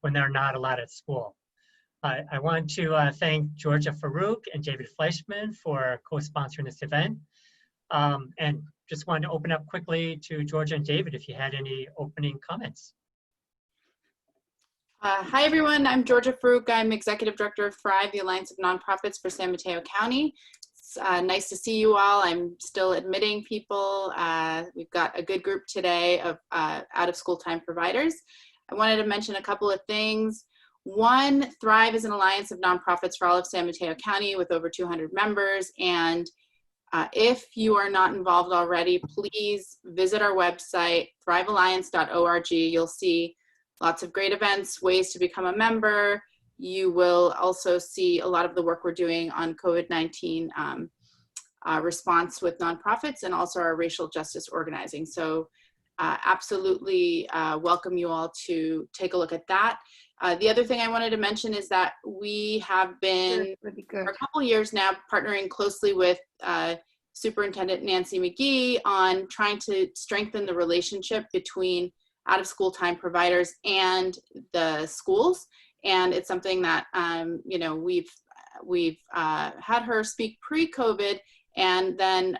when they're not allowed at school. I want to thank Georgia Farouk and David Fleischman for co-sponsoring this event. And just wanted to open up quickly to Georgia and David if you had any opening comments. Hi, everyone. I'm Georgia Farouk. I'm Executive Director of Thrive, the Alliance of Nonprofits for San Mateo County. It's nice to see you all. I'm still admitting people. We've got a good group today of out-of-school time providers. I wanted to mention a couple of things. One, Thrive is an alliance of nonprofits for all of San Mateo County with over 200 members. And if you are not involved already, please visit our website, thrivealliance.org. You'll see lots of great events, ways to become a member. You will also see a lot of the work we're doing on COVID-19 response with nonprofits and also our racial justice organizing. So absolutely welcome you all to take a look at that. The other thing I wanted to mention is that we have been for a couple years now partnering closely with Superintendent Nancy McGee on trying to strengthen the relationship between out-of-school time providers and the schools, and it's something that you know, we've had her speak pre-COVID, and then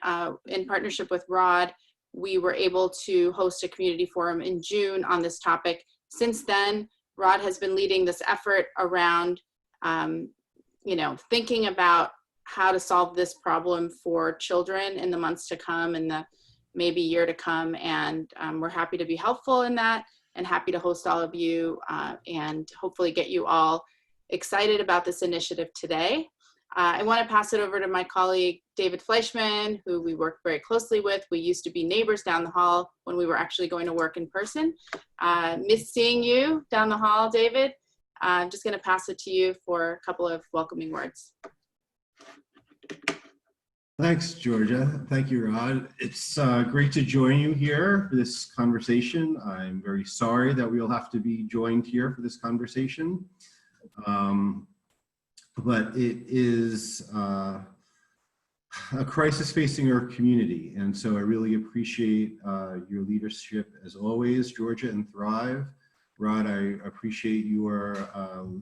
in partnership with Rod, we were able to host a community forum in June on this topic. Since then, Rod has been leading this effort around you know, thinking about how to solve this problem for children in the months to come and the maybe year to come, and we're happy to be helpful in that and happy to host all of you and hopefully get you all excited about this initiative today. I want to pass it over to my colleague David Fleischman, who we work very closely with. We used to be neighbors down the hall when we were actually going to work in person. Miss seeing you down the hall, David. I'm just going to pass it to you for a couple of welcoming words. Thanks, Georgia. Thank you, Rod. It's great to join you here for this conversation. I'm very sorry that we'll have to be joined here for this conversation. But it is a crisis facing our community. And so I really appreciate your leadership as always, Georgia and Thrive. Rod, I appreciate your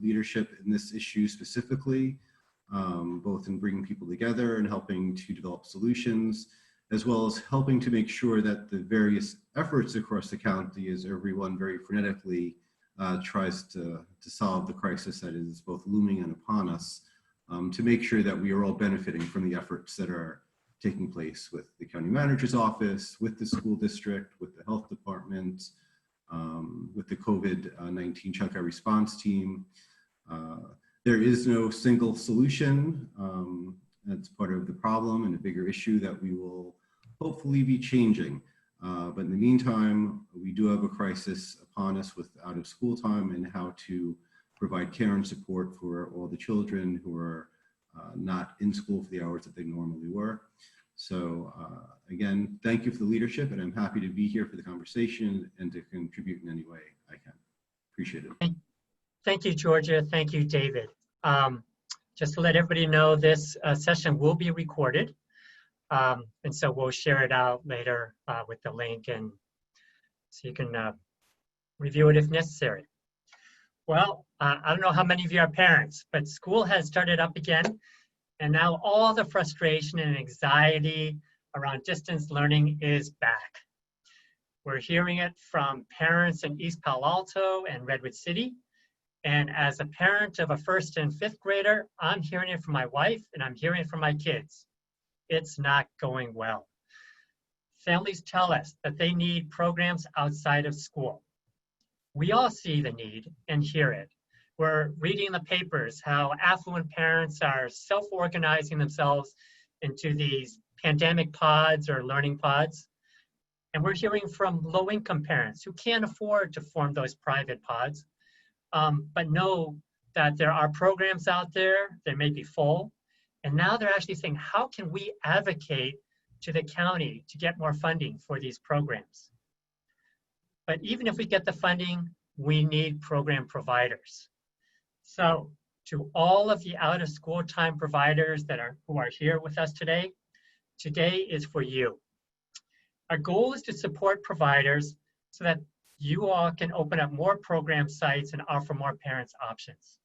leadership in this issue specifically. Both in bringing people together and helping to develop solutions, as well as helping to make sure that the various efforts across the county, as everyone very frenetically tries to solve the crisis that is both looming and upon us, to make sure that we are all benefiting from the efforts that are taking place with the county manager's office, with the school district, with the health department, with the COVID-19 Chunkai response team. There is no single solution. That's part of the problem and a bigger issue that we will hopefully be changing. But in the meantime, we do have a crisis upon us with out of school time and how to provide care and support for all the children who are not in school for the hours that they normally were. So again, thank you for the leadership, and I'm happy to be here for the conversation and to contribute in any way I can. Appreciate it. Thank you, Georgia. Thank you, David. Just to let everybody know, this session will be recorded. And so we'll share it out later with the link, and so you can review it if necessary. Well, I don't know how many of you are parents, but school has started up again. And now all the frustration and anxiety around distance learning is back. We're hearing it from parents in East Palo Alto and Redwood City. And as a parent of a 1st and 5th grader, I'm hearing it from my wife and I'm hearing it from my kids. It's not going well. Families tell us that they need programs outside of school. We all see the need and hear it. We're reading in the papers how affluent parents are self-organizing themselves into these pandemic pods or learning pods. And we're hearing from low-income parents who can't afford to form those private pods, but know that there are programs out there that may be full. And now they're actually saying, how can we advocate to the county to get more funding for these programs? But even if we get the funding, we need program providers. So to all of the out of school time providers who are here with us today, today is for you. Our goal is to support providers so that you all can open up more program sites and offer more parents options.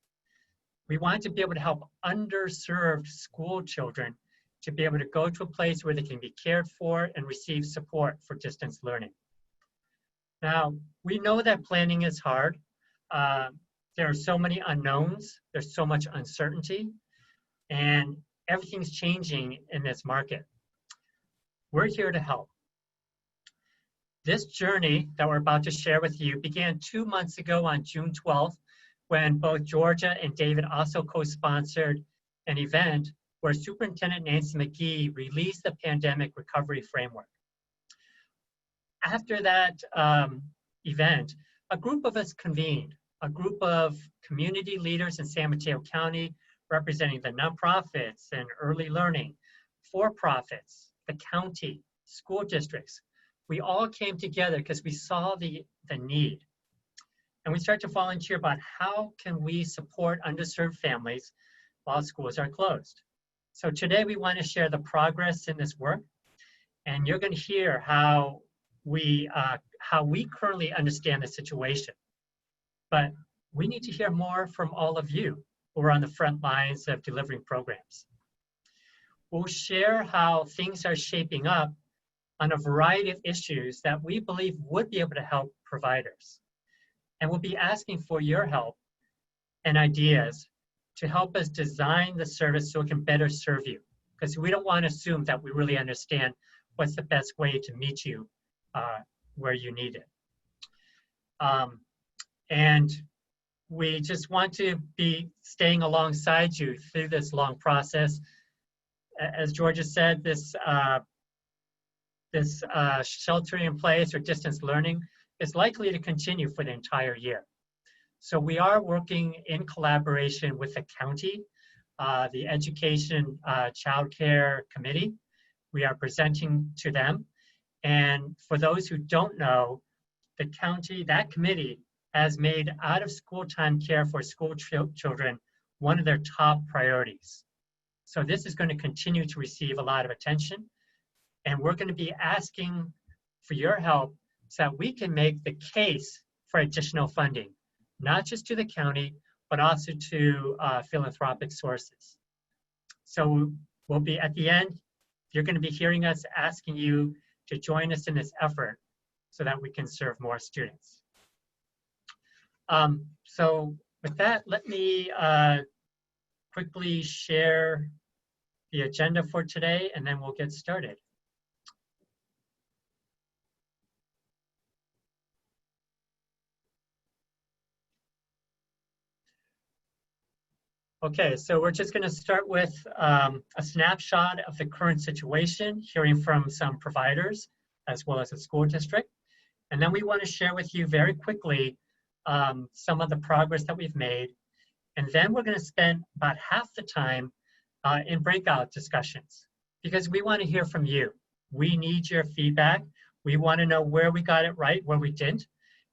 We want to be able to help underserved school children to be able to go to a place where they can be cared for and receive support for distance learning. Now, we know that planning is hard. There are so many unknowns, there's so much uncertainty, and everything's changing in this market. We're here to help. This journey that we're about to share with you began 2 months ago on June 12th, when both Georgia and David also co-sponsored an event where Superintendent Nancy McGee released the Pandemic Recovery Framework. After that event, a group of us convened, a group of community leaders in San Mateo County representing the nonprofits and early learning, for-profits, the county, school districts. We all came together because we saw the need. And we started to volunteer about how can we support underserved families while schools are closed. So today we want to share the progress in this work, and you're going to hear how we currently understand the situation. But we need to hear more from all of you who are on the front lines of delivering programs. We'll share how things are shaping up on a variety of issues that we believe would be able to help providers. And we'll be asking for your help and ideas to help us design the service so it can better serve you. Because we don't want to assume that we really understand what's the best way to meet you where you need it. And we just want to be staying alongside you through this long process. As Georgia said, this sheltering in place or distance learning is likely to continue for the entire year. So we are working in collaboration with the county, the Education Child Care Committee. We are presenting to them. And for those who don't know, the county, that committee has made out of school time care for school children one of their top priorities. So this is going to continue to receive a lot of attention. And we're going to be asking for your help so that we can make the case for additional funding, not just to the county, but also to philanthropic sources. So we'll be at the end, you're going to be hearing us asking you to join us in this effort so that we can serve more students. So with that, let me quickly share the agenda for today, and then we'll get started. Okay, so we're just going to start with a snapshot of the current situation, hearing from some providers as well as the school district. And then we want to share with you very quickly some of the progress that we've made. And then we're going to spend about half the time in breakout discussions because we want to hear from you. We need your feedback. We want to know where we got it right, where we didn't,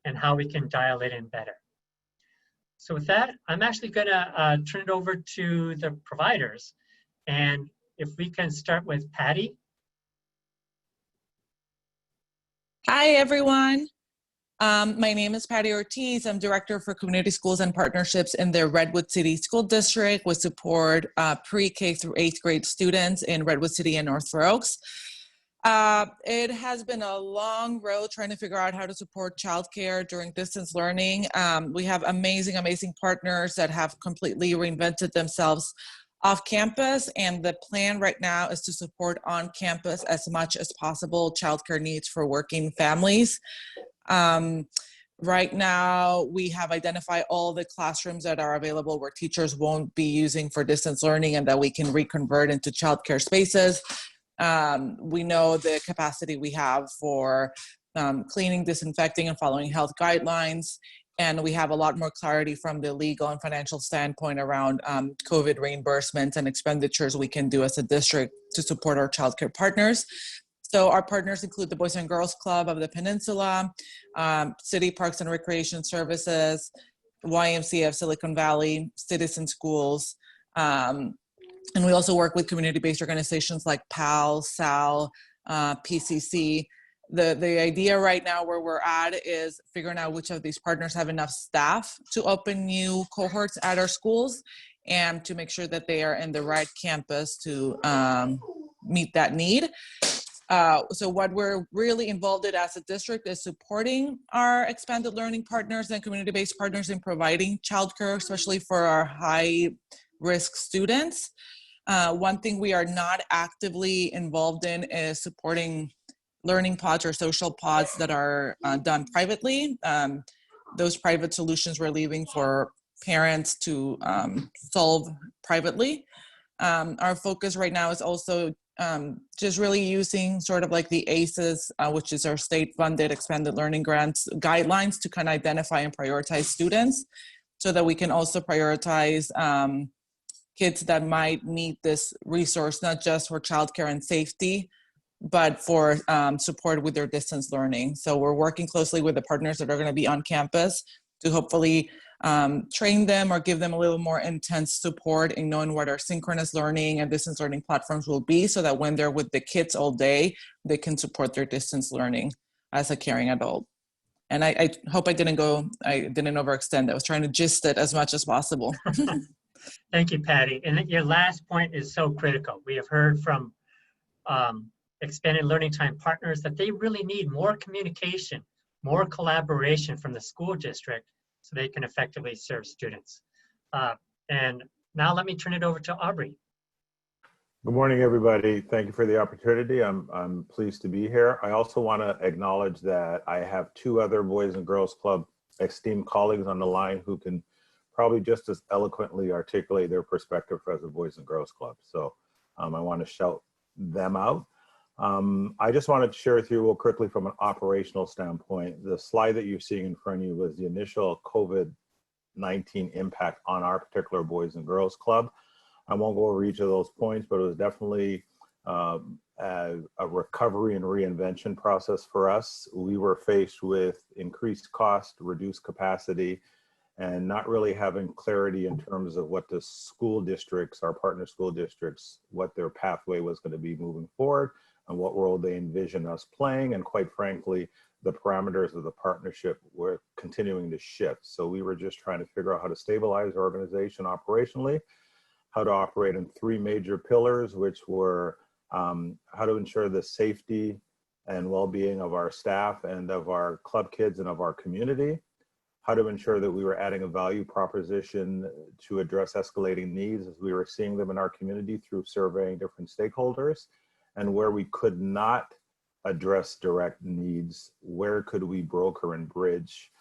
and how we can dial it in better. So with that, I'm actually going to turn it over to the providers. And if we can start with Patty. Hi, everyone. My name is Patty Ortiz. I'm Director for Community Schools and Partnerships in the Redwood City School District. We support pre-K through 8th grade students in Redwood City and North Fair Oaks. It has been a long road trying to figure out how to support childcare during distance learning. We have amazing partners that have completely reinvented themselves off campus, and the plan right now is to support on campus as much as possible childcare needs for working families. Right now, we have identified all the classrooms that are available where teachers won't be using for distance learning and that we can reconvert into childcare spaces. We know the capacity we have for cleaning, disinfecting, and following health guidelines. And we have a lot more clarity from the legal and financial standpoint around COVID reimbursements and expenditures we can do as a district to support our childcare partners. So our partners include the Boys and Girls Club of the Peninsula, City Parks and Recreation Services, YMCA of Silicon Valley, Citizen Schools, and we also work with community-based organizations like PAL, SAL, PCC. The idea right now where we're at is figuring out which of these partners have enough staff to open new cohorts at our schools and to make sure that they are in the right campus to meet that need. So what we're really involved in as a district is supporting our expanded learning partners and community-based partners in providing childcare, especially for our high-risk students. One thing we are not actively involved in is supporting learning pods or social pods that are done privately. Those private solutions we're leaving for parents to solve privately. Our focus right now is also just really using sort of like the ACEs, which is our state-funded expanded learning grants guidelines to kind of identify and prioritize students so that we can also prioritize kids that might need this resource, not just for childcare and safety, but for support with their distance learning. So we're working closely with the partners that are going to be on campus to hopefully train them or give them a little more intense support in knowing what our synchronous learning and distance learning platforms will be, so that when they're with the kids all day, they can support their distance learning as a caring adult. And I hope I didn't overextend. I was trying to gist it as much as possible. Thank you, Patty. And your last point is so critical. We have heard from expanded learning time partners that they really need more communication, more collaboration from the school district so they can effectively serve students. And now let me turn it over to Aubrey. Good morning, everybody. Thank you for the opportunity. I'm pleased to be here. I also want to acknowledge that I have two other Boys and Girls Club esteemed colleagues on the line who can probably just as eloquently articulate their perspective as a Boys and Girls Club. So I want to shout them out. I just wanted to share with you real quickly from an operational standpoint. The slide that you're seeing in front of you was the initial COVID-19 impact on our particular Boys and Girls Club. I won't go over each of those points, but it was definitely a recovery and reinvention process for us. We were faced with increased cost, reduced capacity, and not really having clarity in terms of what the school districts, our partner school districts, what their pathway was going to be moving forward and what role they envision us playing. And quite frankly, the parameters of the partnership were continuing to shift. So we were just trying to figure out how to stabilize our organization operationally, how to operate in three major pillars, which were how to ensure the safety and well-being of our staff and of our club kids and of our community, how to ensure that we were adding a value proposition to address escalating needs as we were seeing them in our community through surveying different stakeholders, and where we could not address direct needs, where could we broker and bridge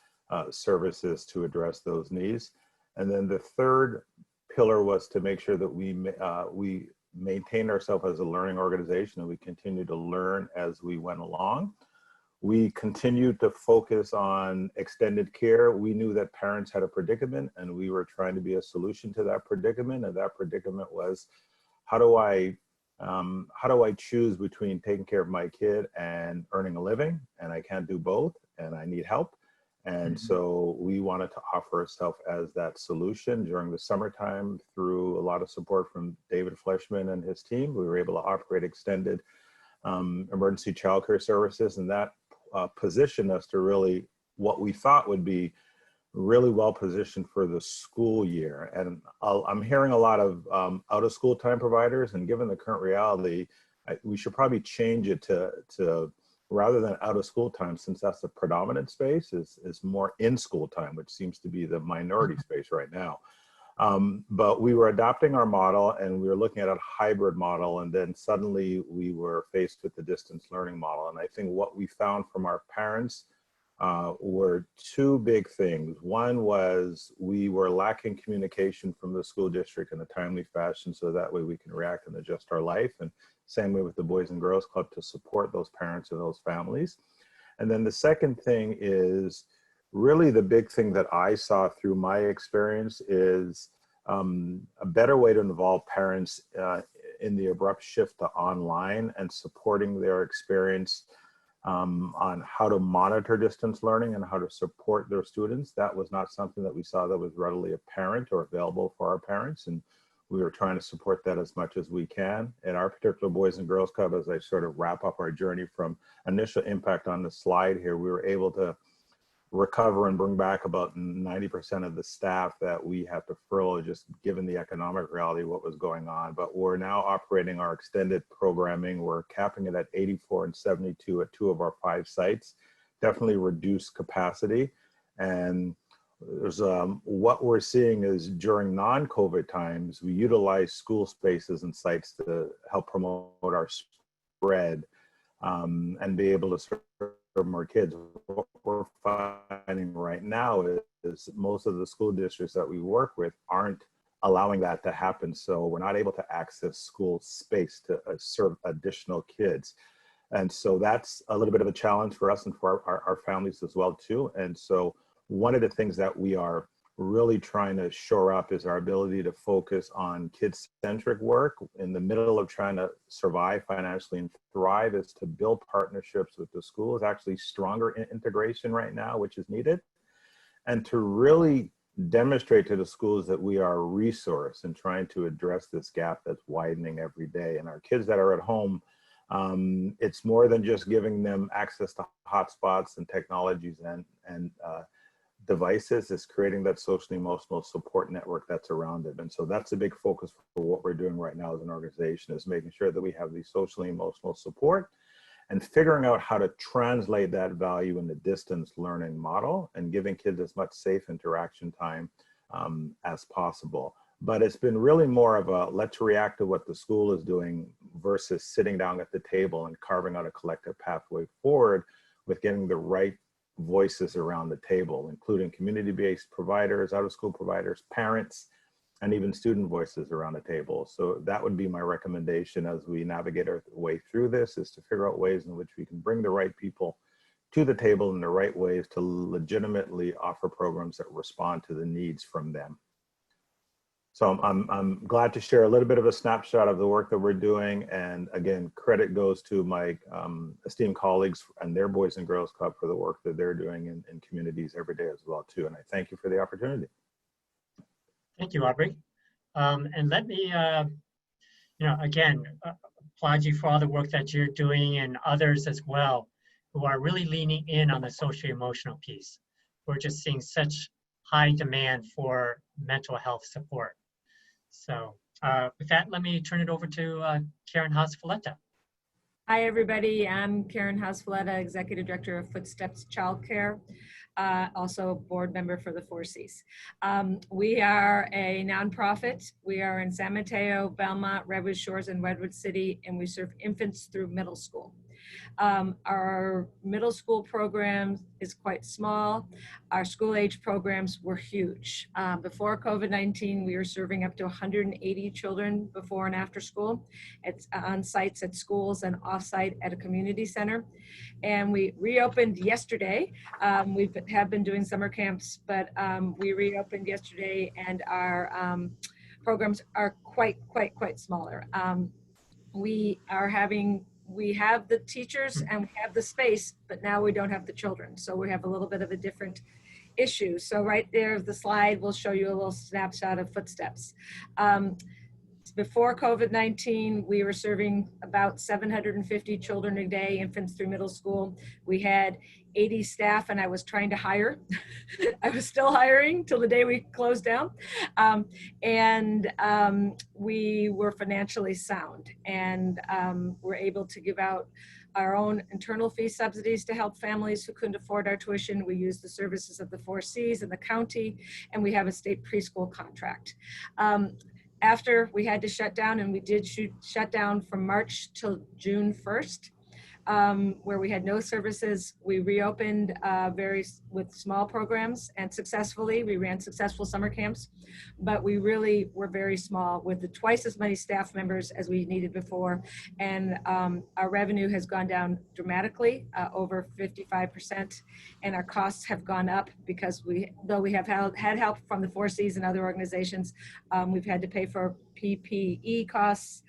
services to address those needs. And then the third pillar was to make sure that we maintained ourselves as a learning organization and we continued to learn as we went along. We continued to focus on extended care. We knew that parents had a predicament and we were trying to be a solution to that predicament. And that predicament was, how do I choose between taking care of my kid and earning a living? And I can't do both and I need help. And so we wanted to offer ourselves as that solution during the summertime through a lot of support from David Fleshman and his team. We were able to operate extended emergency childcare services, and that positioned us to really what we thought would be really well positioned for the school year. And I'm hearing a lot of out of school time providers, and given the current reality, we should probably change it to rather than out of school time, since that's the predominant space, is more in school time, which seems to be the minority space right now. But we were adopting our model and we were looking at a hybrid model, and then suddenly we were faced with the distance learning model. And I think what we found from our parents were two big things. One was we were lacking communication from the school district in a timely fashion, so that way we can react and adjust our life. And same way with the Boys and Girls Club to support those parents and those families. And then the second thing is really the big thing that I saw through my experience is a better way to involve parents in the abrupt shift to online and supporting their experience on how to monitor distance learning and how to support their students. That was not something that we saw that was readily apparent or available for our parents. And We are trying to support that as much as we can. In our particular Boys and Girls Club, as I sort of wrap up our journey from initial impact on the slide here, we were able to recover and bring back about 90% of the staff that we have to furlough, just given the economic reality of what was going on. But we're now operating our extended programming. We're capping it at 84 and 72 at 2 of our 5 sites. Definitely reduced capacity. And there's what we're seeing is during non-COVID times, we utilize school spaces and sites to help promote our spread and be able to serve more kids. What we're finding right now is most of the school districts that we work with aren't allowing that to happen. So we're not able to access school space to serve additional kids. And so that's a little bit of a challenge for us and for our families as well too. And so one of the things that we are really trying to shore up is our ability to focus on kid-centric work in the middle of trying to survive financially and thrive, is to build partnerships with the schools, actually stronger integration right now, which is needed, and to really demonstrate to the schools that we are a resource in trying to address this gap that's widening every day. And our kids that are at home, it's more than just giving them access to hotspots and technologies and devices. Is creating that social emotional support network that's around it. And so that's a big focus for what we're doing right now as an organization, is making sure that we have the social emotional support and figuring out how to translate that value in the distance learning model and giving kids as much safe interaction time as possible. But it's been really more of a let's react to what the school is doing versus sitting down at the table and carving out a collective pathway forward with getting the right voices around the table, including community-based providers, out-of-school providers, parents, and even student voices around the table. So that would be my recommendation as we navigate our way through this, is to figure out ways in which we can bring the right people to the table in the right ways to legitimately offer programs that respond to the needs from them. So I'm glad to share a little bit of a snapshot of the work that we're doing. And again, credit goes to my esteemed colleagues and their Boys and Girls Club for the work that they're doing in communities every day as well too. And I thank you for the opportunity. Thank you, Aubrey. And let me, again, applaud you for all the work that you're doing, and others as well, who are really leaning in on the socio-emotional piece. We're just seeing such high demand for mental health support. So with that, let me turn it over to Karen Haas-Folletta. Hi, everybody. I'm Karen Haas-Folletta, Executive Director of Footsteps Childcare, also a board member for the 4Cs. We are a nonprofit. We are in San Mateo, Belmont, Redwood Shores, and Redwood City, and we serve infants through middle school. Our middle school program is quite small. Our school age programs were huge. Before COVID-19, we were serving up to 180 children before and after school. It's on sites at schools and off-site at a community center. And we reopened yesterday. We have been doing summer camps, but we reopened yesterday, and our programs are quite smaller. We have the teachers and we have the space, but now we don't have the children. So we have a little bit of a different issue. So right there, the slide will show you a little snapshot of Footsteps. Before COVID-19, we were serving about 750 children a day, infants through middle school. We had 80 staff, and I was trying to hire. I was still hiring till the day we closed down. We were financially sound, and were able to give out our own internal fee subsidies to help families who couldn't afford our tuition. We used the services of the 4Cs and the county, and we have a state preschool contract. After we had to shut down, and we did shut down from March till June 1st, where we had no services, we reopened with small programs, and successfully. We ran successful summer camps, but we really were very small with twice as many staff members as we needed before. And our revenue has gone down dramatically, over 55%, and our costs have gone up because though we have had help from the 4Cs and other organizations, we've had to pay for PPE costs,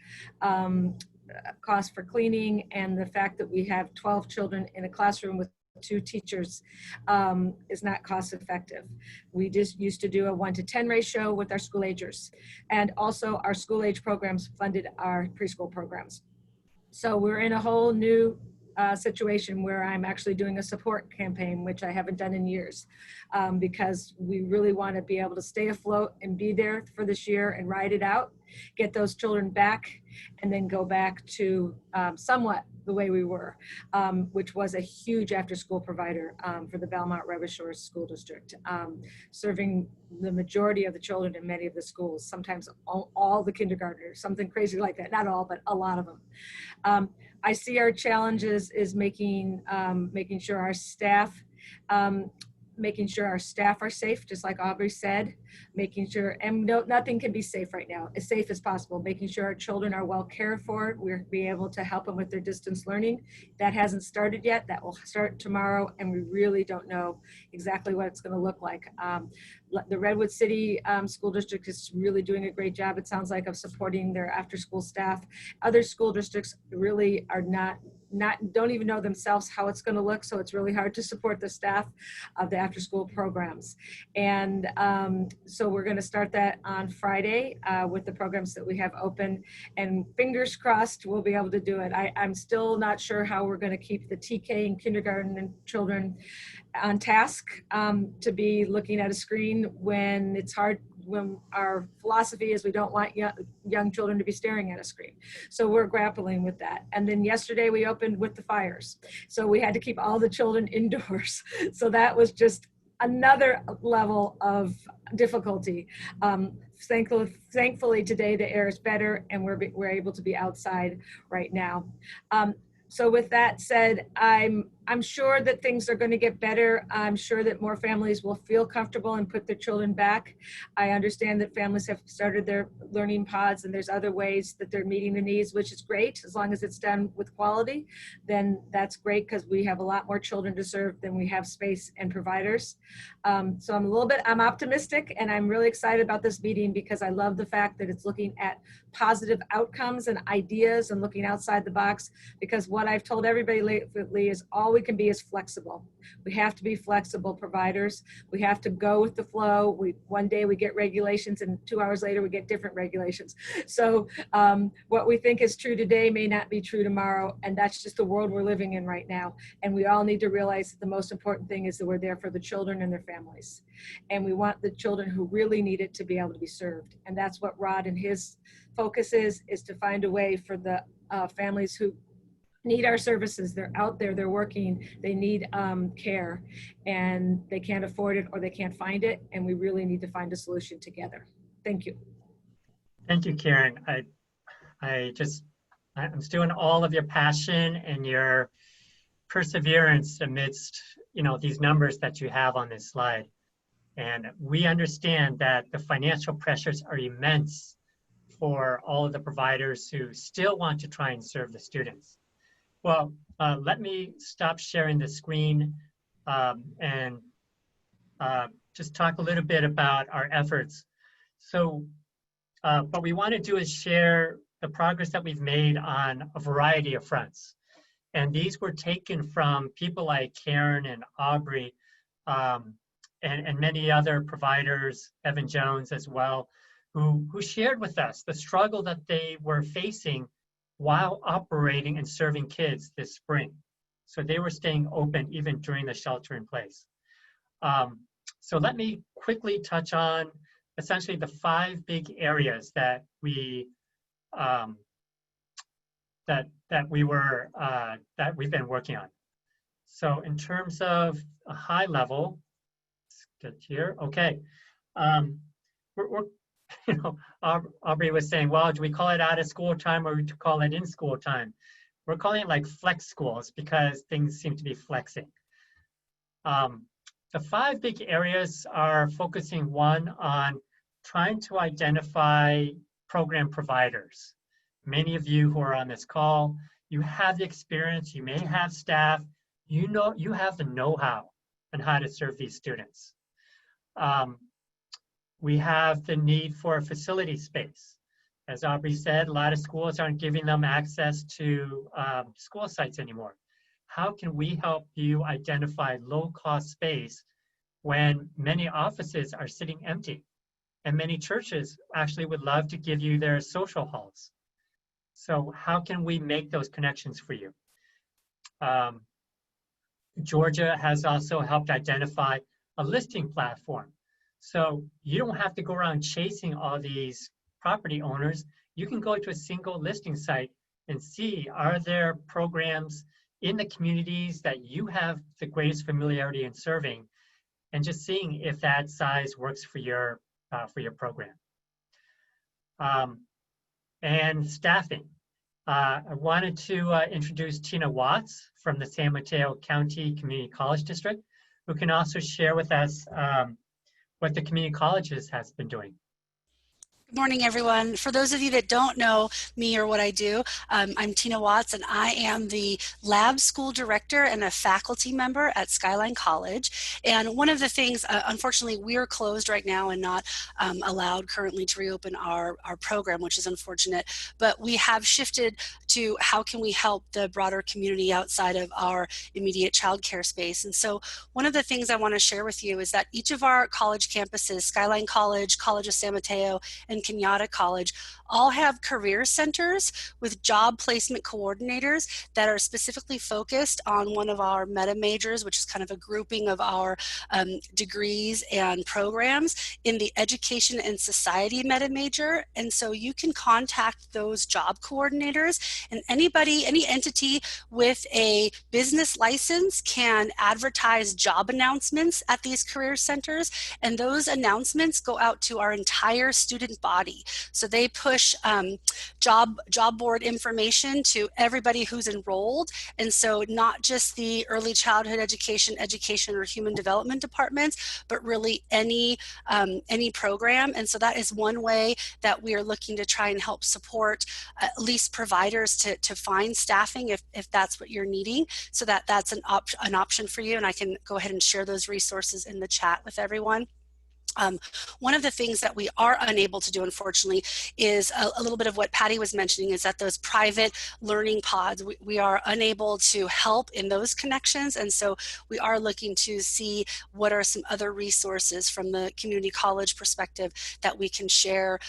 cost for cleaning, and the fact that we have 12 children in a classroom with 2 teachers is not cost effective. We just used to do a 1-to-10 ratio with our school agers, and also our school age programs funded our preschool programs. So we're in a whole new situation where I'm actually doing a support campaign, which I haven't done in years, because we really want to be able to stay afloat and be there for this year and ride it out, get those children back, and then go back to somewhat the way we were, which was a huge after-school provider for the Belmont River Shores School District, serving the majority of the children in many of the schools, sometimes all the kindergartners, something crazy like that. Not all, but a lot of them. I see our challenges is making sure our staff are safe, just like Aubrey said, making sure, and nothing can be safe right now, as safe as possible, making sure our children are well cared for. We're being able to help them with their distance learning. That hasn't started yet. That will start tomorrow, and we really don't know exactly what it's going to look like. The Redwood City School District is really doing a great job, it sounds like, of supporting their after-school staff. Other school districts really are don't even know themselves how it's going to look, so it's really hard to support the staff of the after-school programs. And so we're going to start that on Friday with the programs that we have open, and fingers crossed we'll be able to do it. I'm still not sure how we're going to keep the TK and kindergarten and children on task to be looking at a screen when it's hard, when our philosophy is we don't want young children to be staring at a screen. So we're grappling with that. And then yesterday we opened with the fires. So we had to keep all the children indoors. So that was just another level of difficulty. Thankfully today the air is better and we're able to be outside right now. So with that said, I'm sure that things are going to get better. I'm sure that more families will feel comfortable and put their children back. I understand that families have started their learning pods and there's other ways that they're meeting the needs, which is great. As long as it's done with quality, then that's great, because we have a lot more children to serve than we have space and providers. So I'm optimistic, and I'm really excited about this meeting because I love the fact that it's looking at positive outcomes and ideas and looking outside the box, because what I've told everybody lately is all we can be is flexible. We have to be flexible providers. We have to go with the flow. One day we get regulations and 2 hours later we get different regulations. So what we think is true today may not be true tomorrow, and that's just the world we're living in right now. And we all need to realize that the most important thing is that we're there for the children and their families. And we want the children who really need it to be able to be served. And that's what Rod and his focus is to find a way for the families who need our services. They're out there, they're working, they need care, and they can't afford it or they can't find it, and we really need to find a solution together. Thank you. Thank you, Karen. I'm still in all of your passion and your perseverance amidst, these numbers that you have on this slide. And we understand that the financial pressures are immense for all of the providers who still want to try and serve the students. Well, let me stop sharing the screen and just talk a little bit about our efforts. So what we want to do is share the progress that we've made on a variety of fronts. And these were taken from people like Karen and Aubrey and many other providers, Evan Jones as well, who shared with us the struggle that they were facing while operating and serving kids this spring. So they were staying open even during the shelter in place. So let me quickly touch on essentially the 5 big areas that we've been working on. So in terms of a high level, let's get here. Okay, Aubrey was saying, well, do we call it out of school time or do we call it in school time? We're calling it like flex schools because things seem to be flexing. The 5 big areas are focusing, one, on trying to identify program providers. Many of you who are on this call, you have the experience, you may have staff, you have the know-how on how to serve these students. We have the need for a facility space. As Aubrey said, a lot of schools aren't giving them access to school sites anymore. how can we help you identify low-cost space when many offices are sitting empty? And many churches actually would love to give you their social halls. So how can we make those connections for you? Georgia has also helped identify a listing platform. So you don't have to go around chasing all these property owners. You can go to a single listing site and see, are there programs in the communities that you have the greatest familiarity in serving, and just seeing if that size works for your program. And staffing. I wanted to introduce Tina Watts from the San Mateo County Community College District, who can also share with us what the community colleges has been doing. Good morning, everyone. For those of you that don't know me or what I do, I'm Tina Watts, and I am the lab school director and a faculty member at Skyline College. And one of the things, unfortunately, we're closed right now and not allowed currently to reopen our program, which is unfortunate. But we have shifted to how can we help the broader community outside of our immediate childcare space. And so one of the things I want to share with you is that each of our college campuses, Skyline College, College of San Mateo, and Kenyatta College, all have career centers with job placement coordinators that are specifically focused on one of our meta majors, which is kind of a grouping of our degrees and programs in the education and society meta major. And so you can contact those job coordinators, and anybody, any entity with a business license can advertise job announcements at these career centers, and those announcements go out to our entire student body. So they push job board information to everybody who's enrolled, and so not just the early childhood education, or human development departments, but really any program. And so that is one way that we are looking to try and help support at least providers to find staffing if that's what you're needing, so that's an option for you. And I can go ahead and share those resources in the chat with everyone. One of the things that we are unable to do, unfortunately, is a little bit of what Patty was mentioning, is that those private learning pods, we are unable to help in those connections. And so we are looking to see what are some other resources from the community college perspective that we can share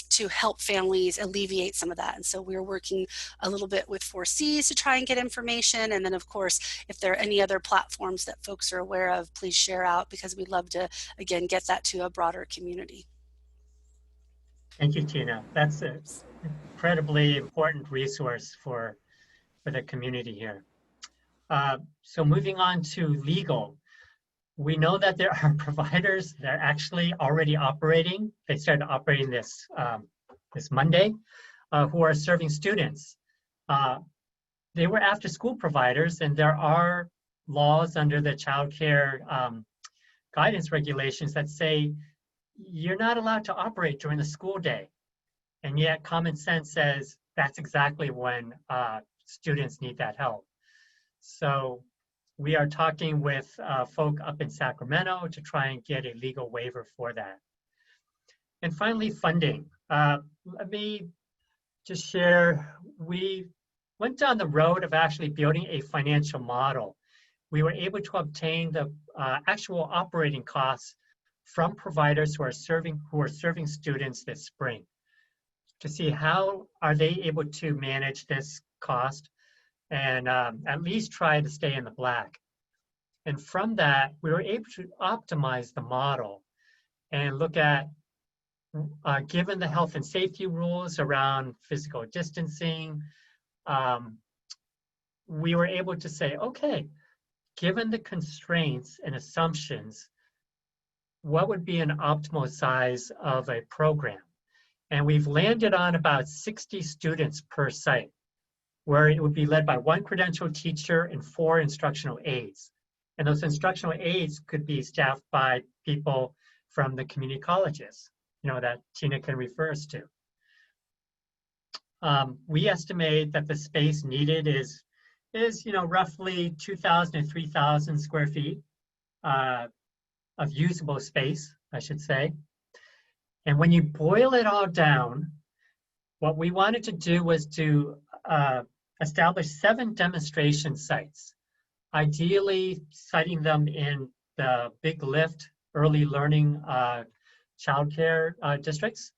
to help families alleviate some of that. And so we're working a little bit with 4Cs to try and get information. And then, of course, if there are any other platforms that folks are aware of, please share out, because we'd love to, again, get that to a broader community. Thank you, Tina. That's an incredibly important resource for the community here. So moving on to legal. We know that there are providers that are actually already operating. They started operating this Monday, who are serving students. They were after school providers, and there are laws under the child care guidance regulations that say you're not allowed to operate during the school day. And yet common sense says that's exactly when students need that help. So we are talking with folk up in Sacramento to try and get a legal waiver for that. And finally, funding. Let me just share, we went down the road of actually building a financial model. We were able to obtain the actual operating costs from providers who are serving students this spring, to see how are they able to manage this cost and at least try to stay in the black. And from that, we were able to optimize the model and look at, given the health and safety rules around physical distancing, we were able to say, okay, given the constraints and assumptions, what would be an optimal size of a program? And we've landed on about 60 students per site, where it would be led by one credentialed teacher and 4 instructional aides. And those instructional aides could be staffed by people from the community colleges, that Tina can refer us to. We estimate that the space needed is roughly 2,000 to 3,000 square feet of usable space, I should say. And when you boil it all down, what we wanted to do was to establish 7 demonstration sites, ideally citing them in the Big Lift early learning childcare districts.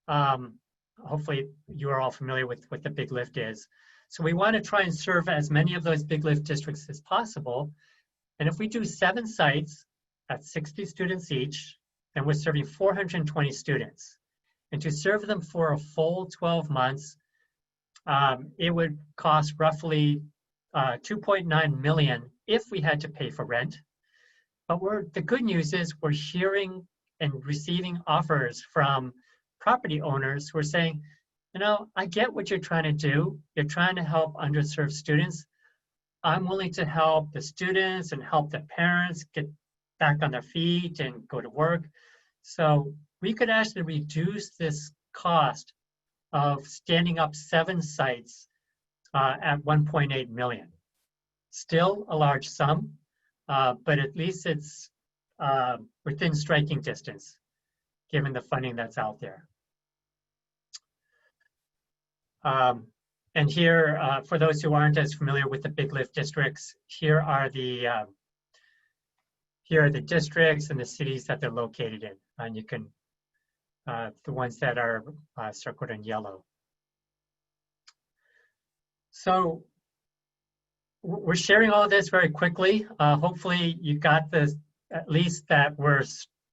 Hopefully you are all familiar with what the Big Lift is. So we want to try and serve as many of those Big Lift districts as possible. And if we do 7 sites at 60 students each, then we're serving 420 students. And to serve them for a full 12 months, it would cost roughly 2.9 million if we had to pay for rent. But the good news is we're hearing and receiving offers from property owners who are saying, you know, I get what you're trying to do. You're trying to help underserved students. I'm willing to help the students and help the parents get back on their feet and go to work. So we could actually reduce this cost of standing up 7 sites at 1.8 million. Still a large sum, but at least it's within striking distance, given the funding that's out there. And here, for those who aren't as familiar with the Big Lift districts, here are the districts and the cities that they're located in, and you can the ones that are circled in yellow. So we're sharing all of this very quickly. Hopefully you got this, at least that we're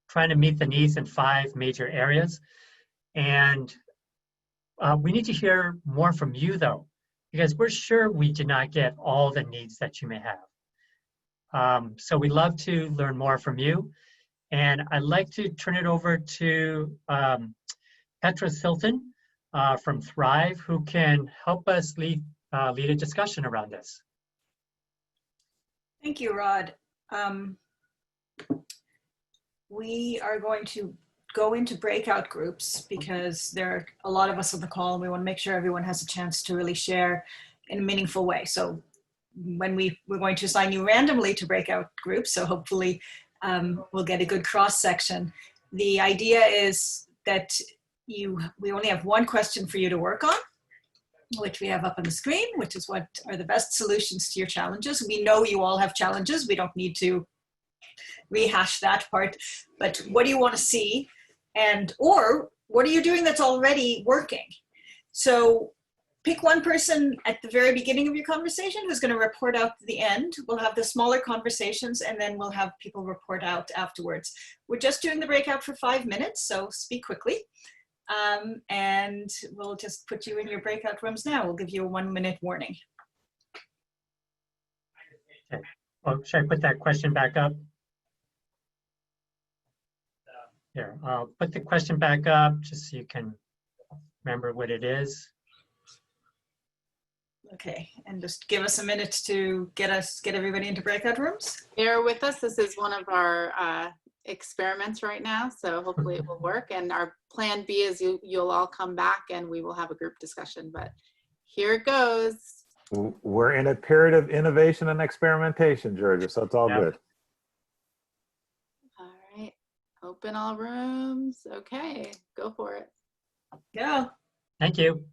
trying to meet the needs in 5 major areas. And we need to hear more from you though, because we're sure we did not get all the needs that you may have. So we'd love to learn more from you. And I'd like to turn it over to Petra Silton from Thrive, who can help us lead a discussion around this. Thank you, Rod. We are going to go into breakout groups because there are a lot of us on the call and we want to make sure everyone has a chance to really share in a meaningful way. So when we're going to assign you randomly to breakout groups, so hopefully we'll get a good cross section. The idea is that we only have 1 question for you to work on, which we have up on the screen, which is what are the best solutions to your challenges. We know you all have challenges. We don't need to rehash that part, but what do you want to see? Or what are you doing that's already working? So pick 1 person at the very beginning of your conversation who's going to report out at the end. We'll have the smaller conversations and then we'll have people report out afterwards. We're just doing the breakout for 5 minutes, so speak quickly. And we'll just put you in your breakout rooms now. We'll give you a 1-minute warning. Okay. Well, should I put that question back up? Here, I'll put the question back up just so you can remember what it is. Okay, and just give us a minute to get everybody into breakout rooms. Bear with us. This is one of our experiments right now, so hopefully it will work. And our plan B is you'll all come back and we will have a group discussion, but here it goes. We're in a period of innovation and experimentation, Georgia, so it's all good. All right, open all rooms. Okay, go for it. Go. Thank you.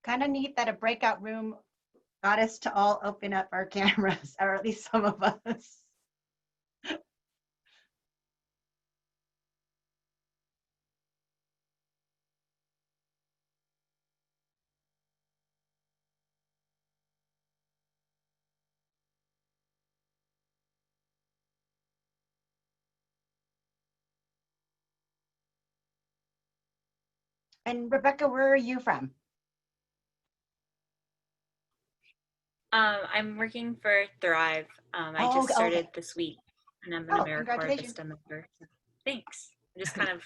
kind of neat that a breakout room got us to all open up our cameras, or at least some of us. And Rebecca, where are you from? I'm working for Thrive. I just started this week, and I'm an AmeriCorps Vista member. So thanks. I'm just kind of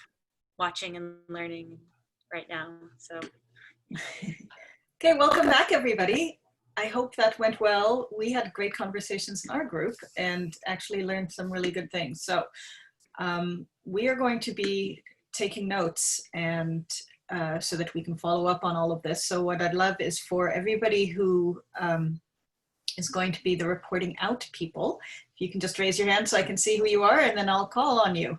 watching and learning right now. So. Okay, welcome back, everybody. I hope that went well. We had great conversations in our group and actually learned some really good things. So we are going to be taking notes and so that we can follow up on all of this. So what I'd love is for everybody who is going to be the reporting out people, if you can just raise your hand so I can see who you are, and then I'll call on you.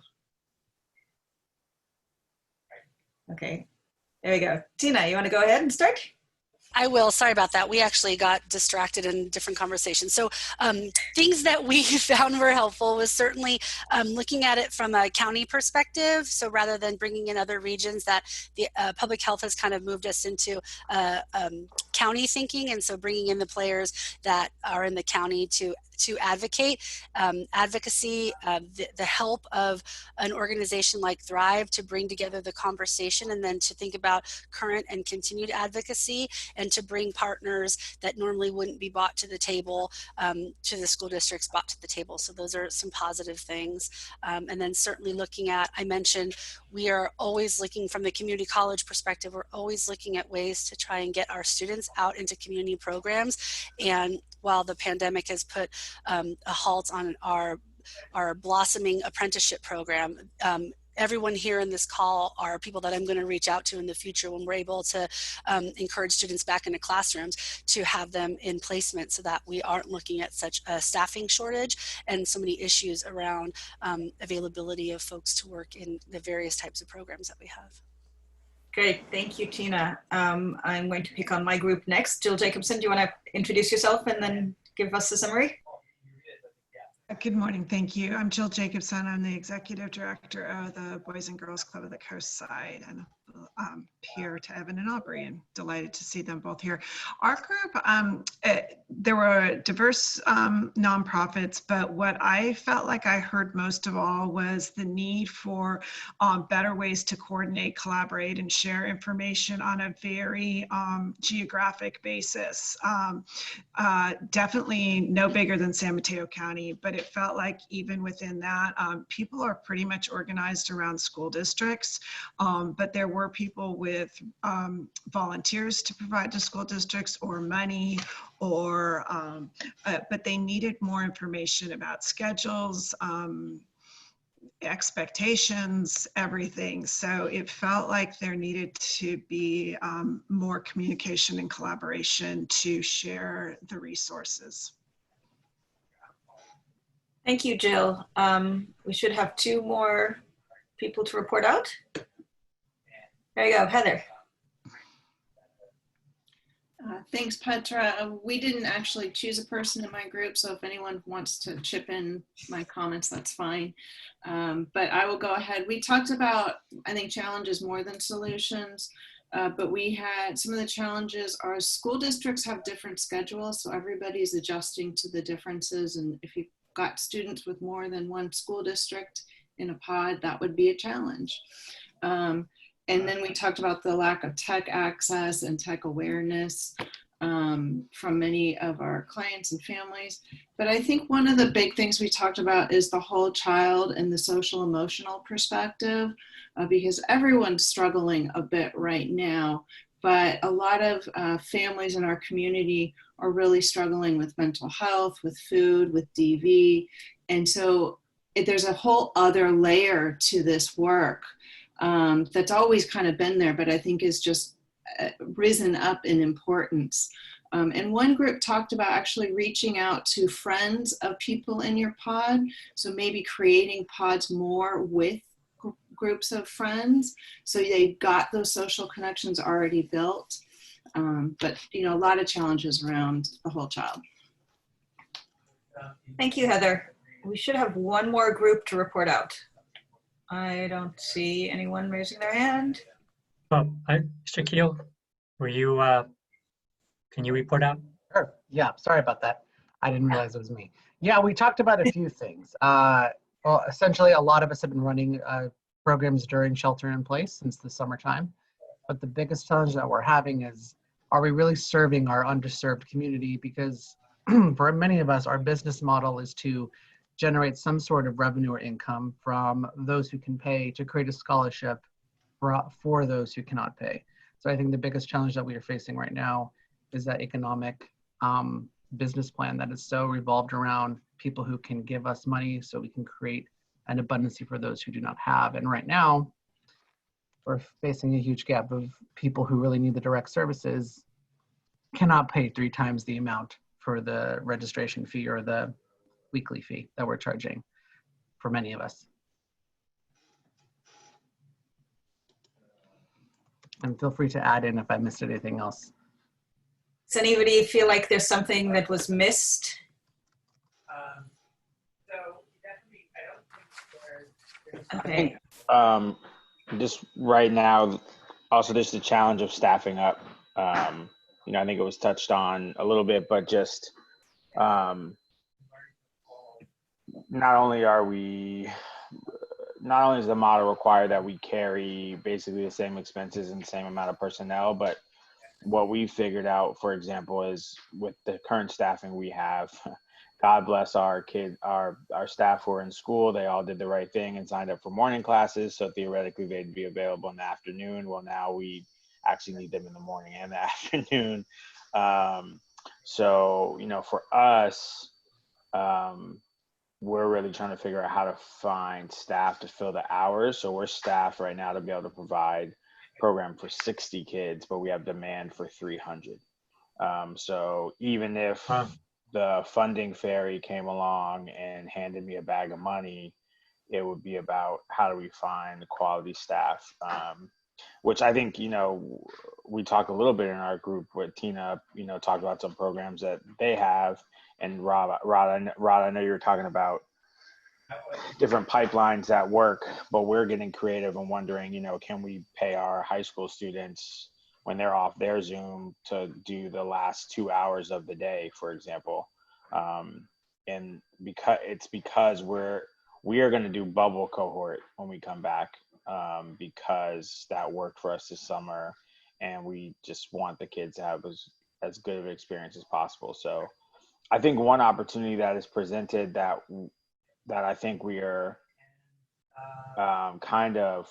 Okay, there we go. Tina, you want to go ahead and start? I will. Sorry about that. We actually got distracted in different conversations. So things that we found were helpful was certainly looking at it from a county perspective. So rather than bringing in other regions, that the public health has kind of moved us into county thinking. And so bringing in the players that are in the county to advocate, advocacy, the help of an organization like Thrive to bring together the conversation, and then to think about current and continued advocacy, and to bring partners that normally wouldn't be brought to the table, to the school districts brought to the table. So those are some positive things. And then certainly looking at, I mentioned, we are always looking from the community college perspective, we're always looking at ways to try and get our students out into community programs. And while the pandemic has put a halt on our blossoming apprenticeship program, everyone here in this call are people that I'm going to reach out to in the future when we're able to encourage students back into classrooms to have them in placement, so that we aren't looking at such a staffing shortage and so many issues around availability of folks to work in the various types of programs that we have. Great, thank you, Tina. I'm going to pick on my group next. Jill Jacobson, do you want to introduce yourself and then give us a summary? Good morning, thank you. I'm Jill Jacobson. I'm the Executive Director of the Boys and Girls Club of the Coast Side, and here to Evan and Aubrey, and delighted to see them both here. Our group, there were diverse nonprofits, but what I felt like I heard most of all was the need for better ways to coordinate, collaborate, and share information on a very geographic basis. Definitely no bigger than San Mateo County, but it felt like even within that, people are pretty much organized around school districts, but there were people with volunteers to provide to school districts or money, or but they needed more information about schedules, expectations, everything. So it felt like there needed to be more communication and collaboration to share the resources. Thank you, Jill. We should have 2 more people to report out. There you go, Heather. Thanks, Petra. We didn't actually choose a person in my group, so if anyone wants to chip in my comments, that's fine. But I will go ahead. We talked about, I think, challenges more than solutions, but we had some of the challenges are school districts have different schedules, so everybody's adjusting to the differences. And if you've got students with more than one school district in a pod, that would be a challenge. And then we talked about the lack of tech access and tech awareness from many of our clients and families. But I think one of the big things we talked about is the whole child and the social emotional perspective, because everyone's struggling a bit right now, but a lot of families in our community are really struggling with mental health, with food, with DV. And so there's a whole other layer to this work that's always kind of been there, but I think is just risen up in importance. And one group talked about actually reaching out to friends of people in your pod. So maybe creating pods more with groups of friends. So they've got those social connections already built. But, you know, a lot of challenges around the whole child. Thank you, Heather. We should have one more group to report out. I don't see anyone raising their hand. Mr. Keel, were you, can you report out? Sure. Yeah, sorry about that. I didn't realize it was me. Yeah, we talked about a few things. Well, essentially, a lot of us have been running programs during shelter in place since the summertime. But the biggest challenge that we're having is, are we really serving our underserved community? Because for many of us, our business model is to generate some sort of revenue or income from those who can pay to create a scholarship for those who cannot pay. So I think the biggest challenge that we are facing right now is that economic business plan that is so revolved around people who can give us money so we can create an abundance for those who do not have. And right now, we're facing a huge gap of people who really need the direct services cannot pay 3 times the amount for the registration fee or the weekly fee that we're charging for many of us. And feel free to add in if I missed anything else. Does anybody feel like there's something that was missed? Okay. Just right now, also just the challenge of staffing up. You know, I think it was touched on a little bit, but just not only is the model required that we carry basically the same expenses and the same amount of personnel, but what we figured out, for example, is with the current staffing we have, God bless our kids, our staff who are in school, they all did the right thing and signed up for morning classes. So theoretically they'd be available in the afternoon. Well, now we actually need them in the morning and the afternoon. So, you know, for us, we're really trying to figure out how to find staff to fill the hours. So we're staffed right now to be able to provide program for 60 kids, but we have demand for 300. So even if the funding fairy came along and handed me a bag of money, it would be about how do we find quality staff, which I think, you know, we talked a little bit in our group with Tina, you know, talked about some programs that they have. And Rod, I know you were talking about different pipelines that work, but we're getting creative and wondering, you know, can we pay our high school students when they're off their Zoom to do the last 2 hours of the day, for example. And because we are going to do bubble cohort when we come back, because that worked for us this summer, and we just want the kids to have as good of an experience as possible. So I think one opportunity that is presented that I think we are kind of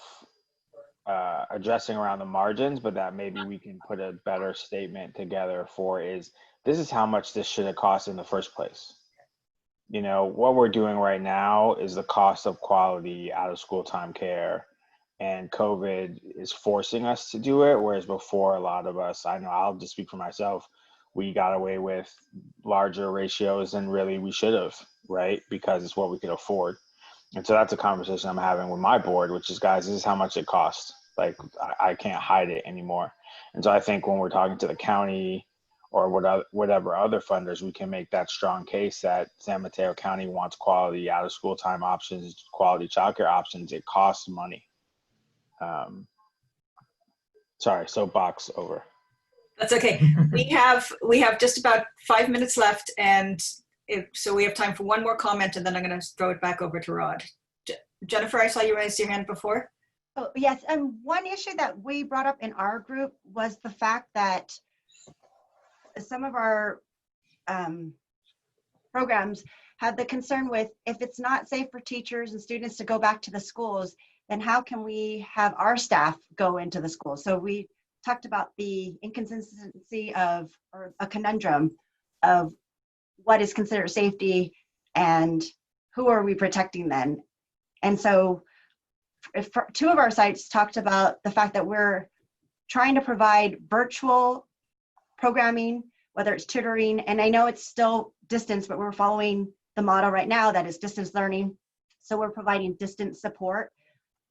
addressing around the margins, but that maybe we can put a better statement together for is, this is how much this should have cost in the first place. You know, what we're doing right now is the cost of quality out of school time care, and COVID is forcing us to do it. Whereas before, a lot of us, I know I'll just speak for myself, we got away with larger ratios than really we should have, right? Because it's what we could afford. And so that's a conversation I'm having with my board, which is, guys, this is how much it costs. Like, I can't hide it anymore. And so I think when we're talking to the county or whatever other funders, we can make that strong case that San Mateo County wants quality out of school time options, quality childcare options. It costs money. Sorry, soapbox over. That's okay. We have just about 5 minutes left, and so we have time for one more comment, and then I'm going to throw it back over to Rod. Jennifer, I saw you raise your hand before. Oh, yes, and one issue that we brought up in our group was the fact that some of our programs have the concern with, if it's not safe for teachers and students to go back to the schools, then how can we have our staff go into the schools? So we talked about the inconsistency of, or a conundrum of, what is considered safety and who are we protecting then? And so if 2 of our sites talked about the fact that we're trying to provide virtual programming, whether it's tutoring, and I know it's still distance, but we're following the model right now that is distance learning. So we're providing distance support,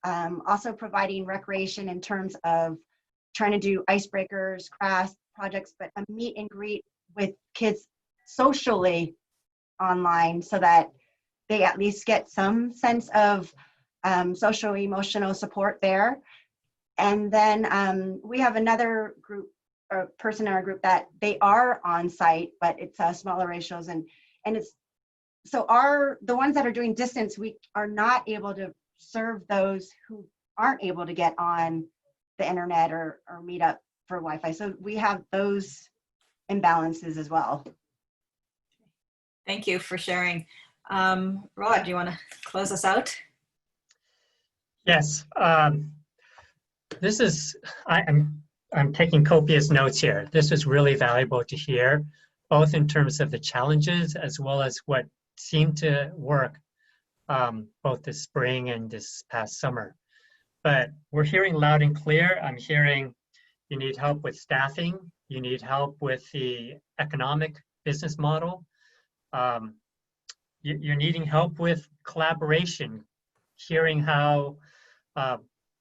also providing recreation in terms of trying to do icebreakers, crafts, projects, but a meet and greet with kids socially online so that they at least get some sense of social emotional support there. And then we have another group or person in our group that they are on site, but it's smaller ratios, and it's so the ones that are doing distance, we are not able to serve those who aren't able to get on the internet or meet up for Wi-Fi. So we have those imbalances as well. Thank you for sharing. Rod, do you want to close us out? Yes. This is, I'm taking copious notes here. This is really valuable to hear, both in terms of the challenges as well as what seemed to work both this spring and this past summer. But we're hearing loud and clear. I'm hearing you need help with staffing. You need help with the economic business model. You're needing help with collaboration, hearing how,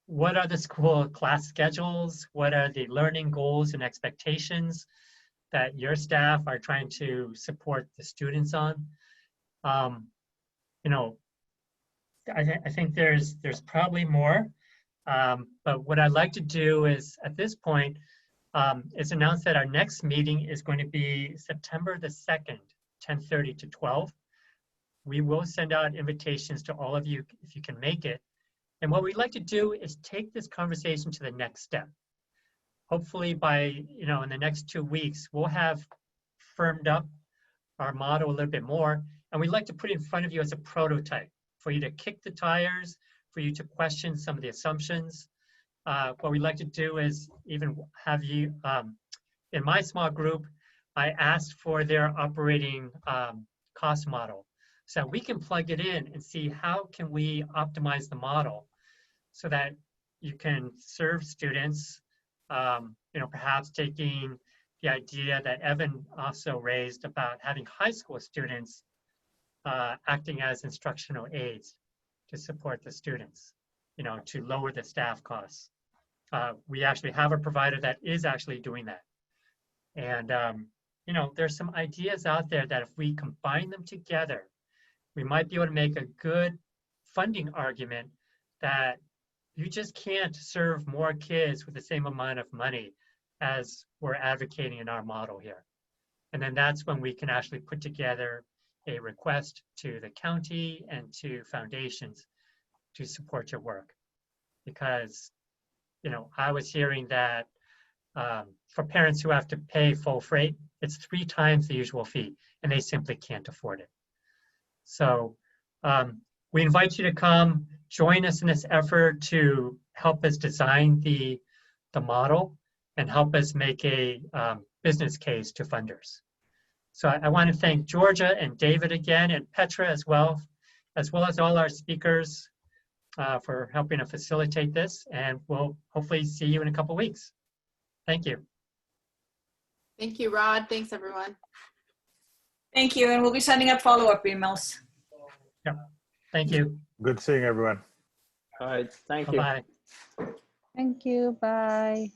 what are the school class schedules? What are the learning goals and expectations that your staff are trying to support the students on? You know, I think there's probably more, but what I'd like to do is at this point is announce that our next meeting is going to be September the 2nd, 10:30 to 12. We will send out invitations to all of you if you can make it. And what we'd like to do is take this conversation to the next step. Hopefully by, you know, in the next 2 weeks, we'll have firmed up our model a little bit more. And we'd like to put it in front of you as a prototype for you to kick the tires, for you to question some of the assumptions. What we'd like to do is even have you, in my small group, I asked for their operating cost model so we can plug it in and see how can we optimize the model so that you can serve students, you know, perhaps taking the idea that Evan also raised about having high school students acting as instructional aides to support the students, you know, to lower the staff costs. We actually have a provider that is actually doing that. And, you know, there's some ideas out there that if we combine them together, we might be able to make a good funding argument that you just can't serve more kids with the same amount of money as we're advocating in our model here. And then that's when we can actually put together a request to the county and to foundations to support your work. Because, you know, I was hearing that for parents who have to pay full freight, it's 3 times the usual fee, and they simply can't afford it. So we invite you to come join us in this effort to help us design the model and help us make a business case to funders. So I want to thank Georgia and David again, and Petra as well as all our speakers for helping to facilitate this. And we'll hopefully see you in a couple weeks. Thank you. Thank you, Rod. Thanks, everyone. Thank you, and we'll be sending up follow-up emails. Yep. Thank you. Good seeing everyone. All right. Thank you. Bye-bye. Thank you. Bye.